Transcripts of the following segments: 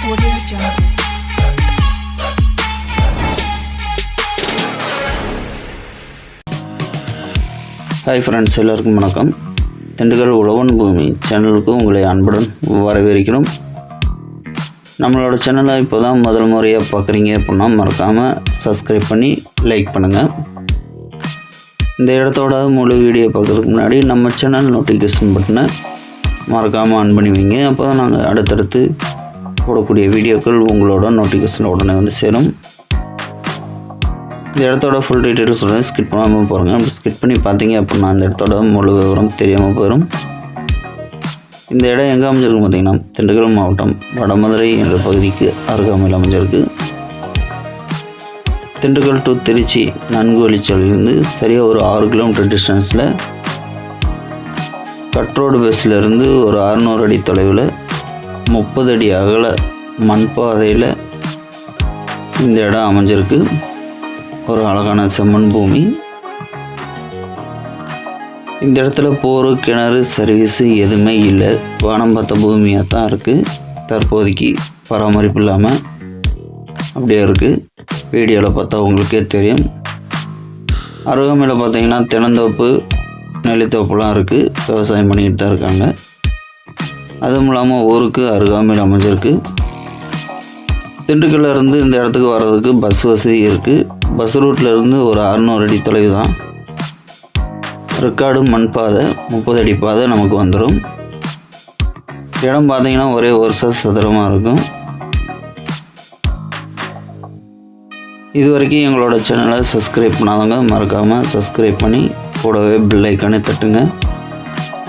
Audio Jungle. Hi friends, எல்லாருக்கும் வணக்கம். திண்டுக்கல் உழவன் பூமி சேனலுக்கு உங்களை அன்புடன் வரவேற்கிறோம். நம்மளோட சேனலை இப்போ தான் முதல் முறையாக பார்க்குறீங்க அப்படின்னா மறக்காமல் சப்ஸ்கிரைப் பண்ணி லைக் பண்ணுங்கள். இந்த இடத்தோட முழு வீடியோ பார்க்குறதுக்கு முன்னாடி நம்ம சேனல் நோட்டிஃபிகேஷன் பட்டனை மறக்காமல் ஆன் பண்ணி வைங்க. அப்போ தான் நாங்கள் அடுத்தடுத்து போடக்கூடிய வீடியோக்கள் உங்களோட நோட்டிஃபிகேஷன் உடனே வந்து சேரும். இந்த இடத்தோட ஃபுல் டீட்டெயில்ஸ் உடனே ஸ்கிப் பண்ணாமல் போகிறோங்க. அப்படி ஸ்கிப் பண்ணி பார்த்தீங்க அப்படின்னா அந்த இடத்தோட முழு விவரம் தெரியாமல் போயிடும். இந்த இடம் எங்கே அமைஞ்சிருக்கு பார்த்திங்கன்னா திண்டுக்கல் மாவட்டம் வடமதுரை என்ற பகுதிக்கு அருகாமையில் அமைஞ்சிருக்கு. திண்டுக்கல் டு திருச்சி நன்கு வழிச்சாலையிலேருந்து சரியாக ஒரு 6 கிலோமீட்டர் டிஸ்டன்ஸில் கட்ரோடு பஸ்ஸிலேருந்து ஒரு 600 அடி தொலைவில் 30 அடி அகல மண் பாதையில் இந்த இடம் அமைஞ்சிருக்கு. ஒரு அழகான செம்மண் பூமி. இந்த இடத்துல போர், கிணறு, சர்வீஸு எதுவுமே இல்லை. வானம் பார்த்த பூமியாக தான் இருக்குது. தற்போதைக்கு பராமரிப்பு இல்லாமல் அப்படியே இருக்குது. வீடியோவில் பார்த்தா உங்களுக்கே தெரியும். அருகாமையில் பார்த்தீங்கன்னா தென்னந்தோப்பு, நெல்லித்தோப்புலாம் இருக்குது. விவசாயம் பண்ணிக்கிட்டு தான் இருக்காங்க. அதுவும் இல்லாமல் ஊருக்கு அருகாமையில் அமைஞ்சிருக்கு. திண்டுக்கல்ல இருந்து இந்த இடத்துக்கு வர்றதுக்கு பஸ் வசதி இருக்குது. பஸ் ரூட்லேருந்து ஒரு 600 அடி தொலைவு தான். ரெக்கார்டு மண் பாதை 30 அடி பாதை நமக்கு வந்துடும். இடம் பார்த்தீங்கன்னா ஒரே வருஷம் சதுரமாக இருக்கும். இது வரைக்கும் எங்களோட சேனலை சப்ஸ்கிரைப் பண்ணாதவங்க மறக்காமல் சப்ஸ்கிரைப் பண்ணி கூடவே பெல் ஐக்கானே தட்டுங்க.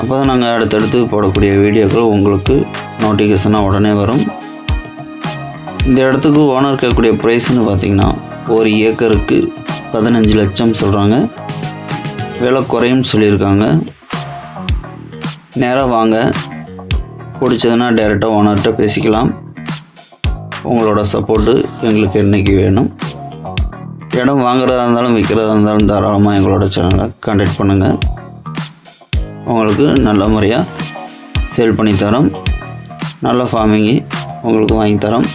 அப்போ தான் நாங்கள் அடுத்தடுத்து போடக்கூடிய வீடியோக்கள் உங்களுக்கு நோட்டிஃபிகேஷனாக உடனே வரும். இந்த இடத்துக்கு ஓனர் கேட்கக்கூடிய ப்ரைஸ்னு பார்த்திங்கன்னா 1 ஏக்கருக்கு 15 லட்சம் சொல்கிறாங்க. விலை குறையும் சொல்லியிருக்காங்க. நேராக வாங்க, பிடிச்சதுன்னா டைரெக்டாக ஓனர்கிட்ட பேசிக்கலாம். உங்களோட சப்போர்ட்டு எங்களுக்கு என்றைக்கு வேணும். இடம் வாங்குறதா இருந்தாலும் விற்கிறதா இருந்தாலும் தாராளமாக எங்களோட சேனலை கான்டாக்ட் பண்ணுங்கள். உங்களுக்கு நல்ல முறையாக சேல் பண்ணி தரோம். நல்ல ஃபார்மிங்கு உங்களுக்கு வாங்கி தரோம்.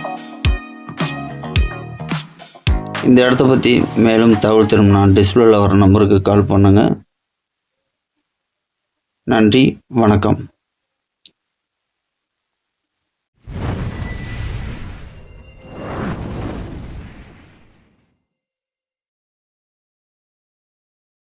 இந்த இடத்த பற்றி மேலும் தகவல் திரும்பினா டிஸ்பிளேல வர நம்பருக்கு கால் பண்ணுங்கள். நன்றி, வணக்கம்.